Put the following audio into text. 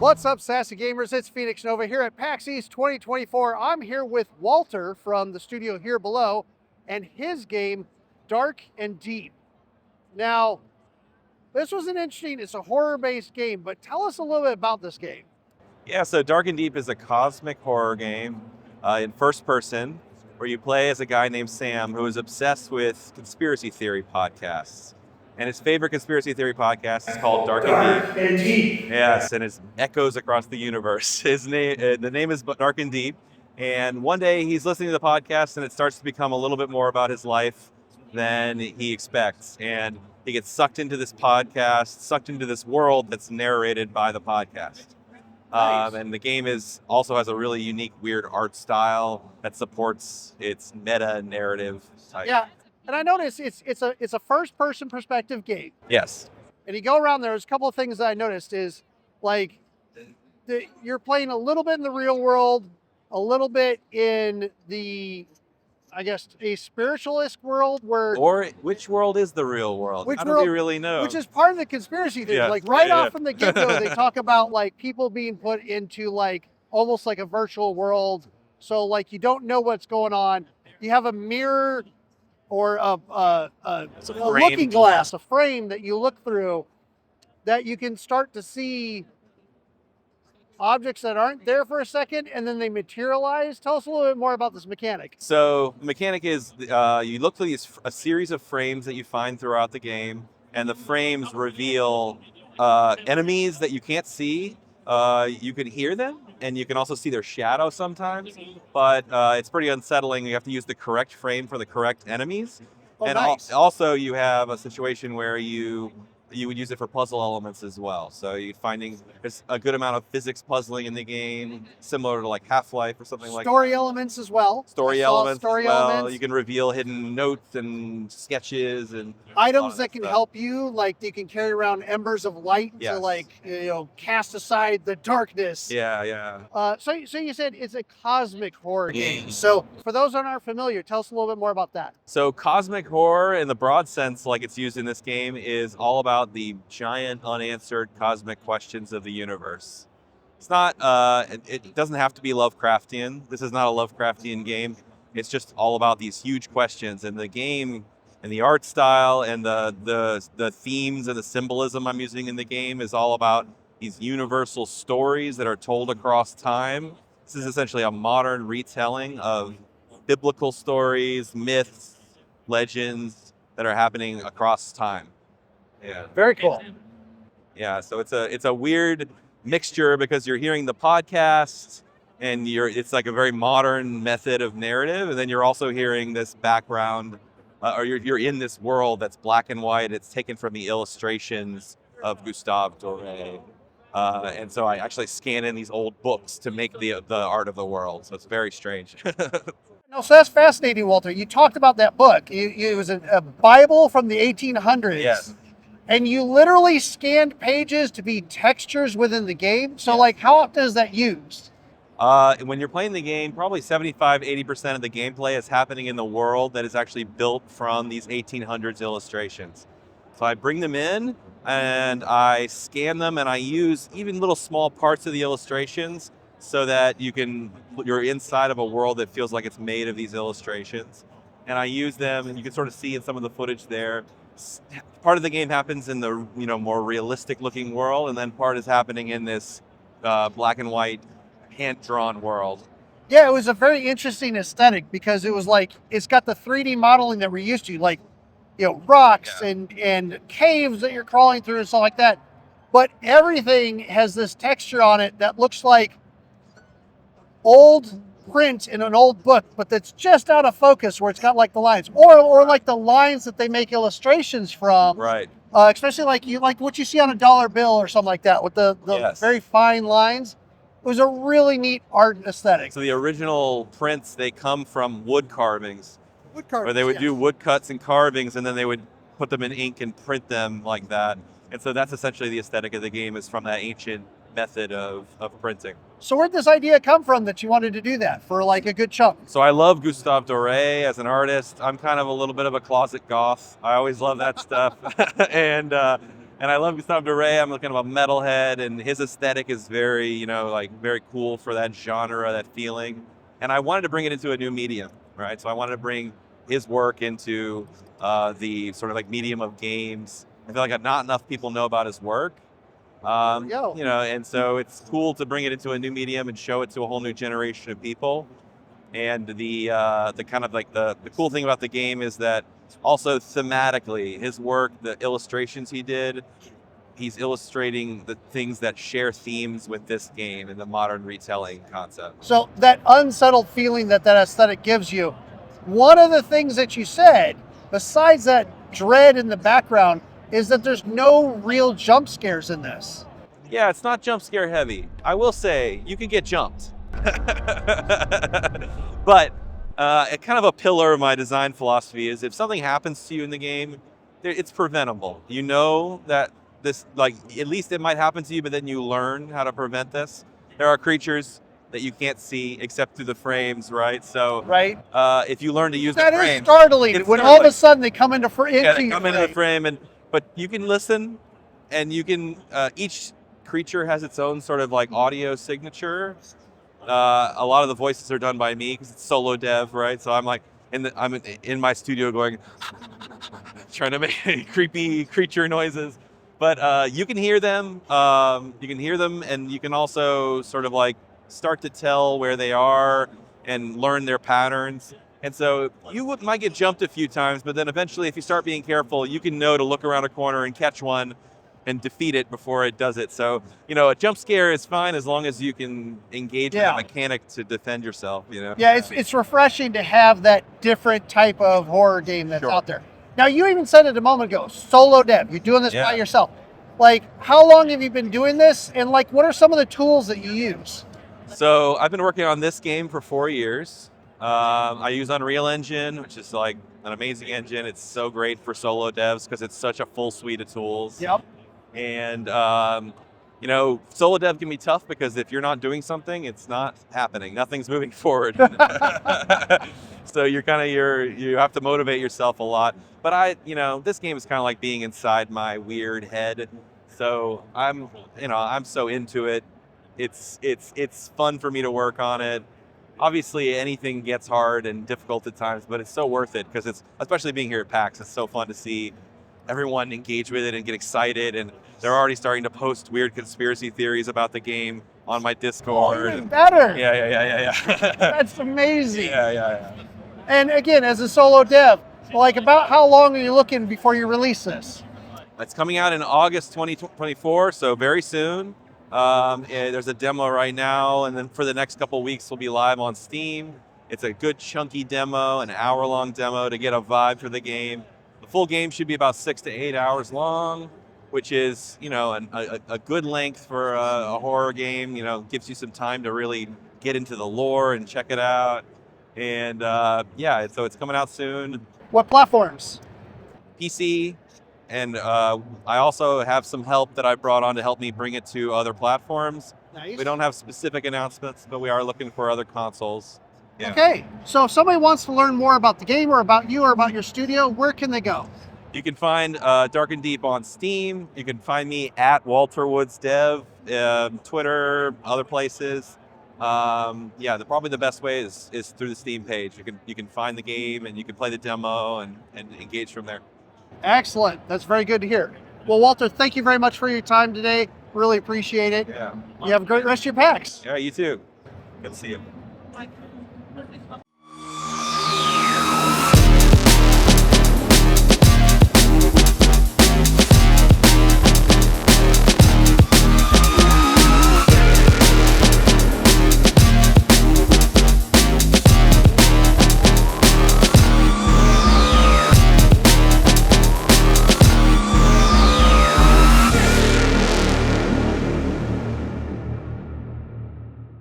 What's up, Sassy Gamers? It's Phoenix Nova here at PAX East 2024. I'm here with Walter from the studio here below and his game, Dark and Deep. Now, this was it's a horror-based game, but tell us a little bit about this game. Yeah, so Dark and Deep is a cosmic horror game in first person where you play as a guy named Sam who is obsessed with conspiracy theory podcasts. And his favorite conspiracy theory podcast is called Dark and Deep. Yes, and it echoes across the universe. The name is Dark and Deep. And one day he's listening to the podcast and it starts to become a little bit more about his life than he expects. And he gets sucked into this podcast, sucked into this world that's narrated by the podcast. Nice. And the game also has a really unique, weird art style that supports its meta narrative type. Yeah, and I noticed it's a first-person perspective game. Yes. And you go around, there's a couple of things that I noticed is like you're playing a little bit in the real world, a little bit in the, I guess, a spiritualist world where... Or which world is the real world? How do we really know? Which is part of the conspiracy theory. Yeah. Like off from the get-go, they talk about like people being put into like almost like a virtual world. So like you don't know what's going on. You have a mirror or a looking glass, a frame that you look through that you can start to see objects that aren't there for a second and then they materialize. Tell us a little bit more about this mechanic. So the mechanic is you look through a series of frames that you find throughout the game, and the frames reveal enemies that you can't see. You can hear them, and you can also see their shadow sometimes, but it's pretty unsettling. You have to use the correct frame for the correct enemies. Oh, and nice. Also you have a situation where you would use it for puzzle elements as well. So you're finding there's a good amount of physics puzzling in the game, similar to like Half-Life or something like that. Story elements as well. Story elements as well. You can reveal hidden notes and sketches and items that can help you, like you can carry around embers of light to like, cast aside the darkness. Yeah. So you said it's a cosmic horror game. So for those that aren't familiar, tell us a little bit more about that. So cosmic horror in the broad sense, like it's used in this game, is all about the giant unanswered cosmic questions of the universe. It's not, it doesn't have to be Lovecraftian. This is not a Lovecraftian game. It's just all about these huge questions, and the game and the art style and the themes and the symbolism I'm using in the game is all about these universal stories that are told across time. This is essentially a modern retelling of biblical stories, myths, legends that are happening across time. Yeah. Very cool. Yeah, so it's a weird mixture because you're hearing the podcast and it's like a very modern method of narrative, and then you're also hearing this background or you're in this world that's black and white. It's taken from the illustrations of Gustave Doré. And so I actually scan in these old books to make the art of the world. So it's very strange. No, so that's fascinating, Walter. You talked about that book. It was a Bible from the 1800s. Yes. And you literally scanned pages to be textures within the game. So like, how often is that used? When you're playing the game, probably 75-80% of the gameplay is happening in the world that is actually built from these 1800s illustrations. So I bring them in and I scan them, and I use even little small parts of the illustrations so that you're inside of a world that feels like it's made of these illustrations. And I use them, and you can sort of see in some of the footage there. Part of the game happens in the more realistic looking world, and then part is happening in this black and white hand-drawn world. Yeah, it was a very interesting aesthetic because it was like, it's got the 3D modeling that we're used to, like, rocks and caves that you're crawling through and stuff like that. But everything has this texture on it that looks like old print in an old book, but that's just out of focus where it's got like the lines or like the lines that they make illustrations from. Right. Especially like what you see on a dollar bill or something like that with the very fine lines. It was a really neat art aesthetic. So the original prints, they come from wood carvings. Where they would do woodcuts and carvings, and then they would put them in ink and print them like that. And so that's essentially the aesthetic of the game, is from that ancient method of printing. So where'd this idea come from that you wanted to do that for like a good chunk? So I love Gustave Doré as an artist. I'm kind of a little bit of a closet goth. I always love that stuff. And And I love Gustave Doré. I'm looking at a metalhead, and his aesthetic is very, like very cool for that genre, that feeling. And I wanted to bring it into a new medium, right? So I wanted to bring his work into the sort of like medium of games. I feel like not enough people know about his work. And so it's cool to bring it into a new medium and show it to a whole new generation of people. And the kind of like the cool thing about the game is that also thematically, his work, the illustrations he did, he's illustrating the things that share themes with this game and the modern retelling concept. So that unsettled feeling that aesthetic gives you, one of the things that you said, besides that dread in the background, is that there's no real jump scares in this. Yeah, it's not jump scare heavy. I will say, you can get jumped. But kind of a pillar of my design philosophy is if something happens to you in the game, it's preventable. You know that this, like, at least it might happen to you, but then you learn how to prevent this. There are creatures that you can't see except through the frames, right? So, right. If you learn to use that the frames, is startling. When all of a sudden they come into the frame, but you can listen, and you can each creature has its own sort of like audio signature. A lot of the voices are done by me because it's solo dev, right? So I'm in my studio going, trying to make creepy creature noises. But you can hear them. And you can also sort of like start to tell where they are and learn their patterns. And so you might get jumped a few times, but then eventually, if you start being careful, you can know to look around a corner and catch one and defeat it before it does it. So, a jump scare is fine as long as you can engage in a mechanic to defend yourself, Yeah, it's refreshing to have that different type of horror game that's out there. Now, you even said it a moment ago, solo dev. You're doing this by yourself. Like, how long have you been doing this? And like, what are some of the tools that you use? So I've been working on this game for 4 years. I use Unreal Engine, which is like an amazing engine. It's so great for solo devs because it's such a full suite of tools. Yep. And solo dev can be tough because if you're not doing something, it's not happening. Nothing's moving forward. So you have to motivate yourself a lot. But this game is kind of like being inside my weird head. So I'm so into it. It's fun for me to work on it. Obviously, anything gets hard and difficult at times, but it's so worth it because it's, especially being here at PAX, it's so fun to see everyone engage with it and get excited. And they're already starting to post weird conspiracy theories about the game on my Discord. Oh, even better. Yeah. That's amazing. Yeah. And again, as a solo dev, like, about how long are you looking before you release this? It's coming out in August 2024, so very soon. There's a demo right now, and then for the next couple of weeks, we'll be live on Steam. It's a good chunky demo, an hour-long demo to get a vibe for the game. The full game should be about 6 to 8 hours long, which is, a good length for a horror game. Gives you some time to really get into the lore and check it out. And so it's coming out soon. What platforms? PC. And I also have some help that I brought on to help me bring it to other platforms. Nice. We don't have specific announcements, but we are looking for other consoles. Yeah. Okay, so if somebody wants to learn more about the game or about you or about your studio, where can they go? You can find Dark and Deep on Steam. You can find me at Walter Woods Dev, Twitter, other places. Probably the best way is through the Steam page. You can find the game and you can play the demo and engage from there. Excellent. That's very good to hear. Well, Walter, thank you very much for your time today. Really appreciate it. Yeah. You have a great rest of your PAX. Yeah, you too. Good to see you.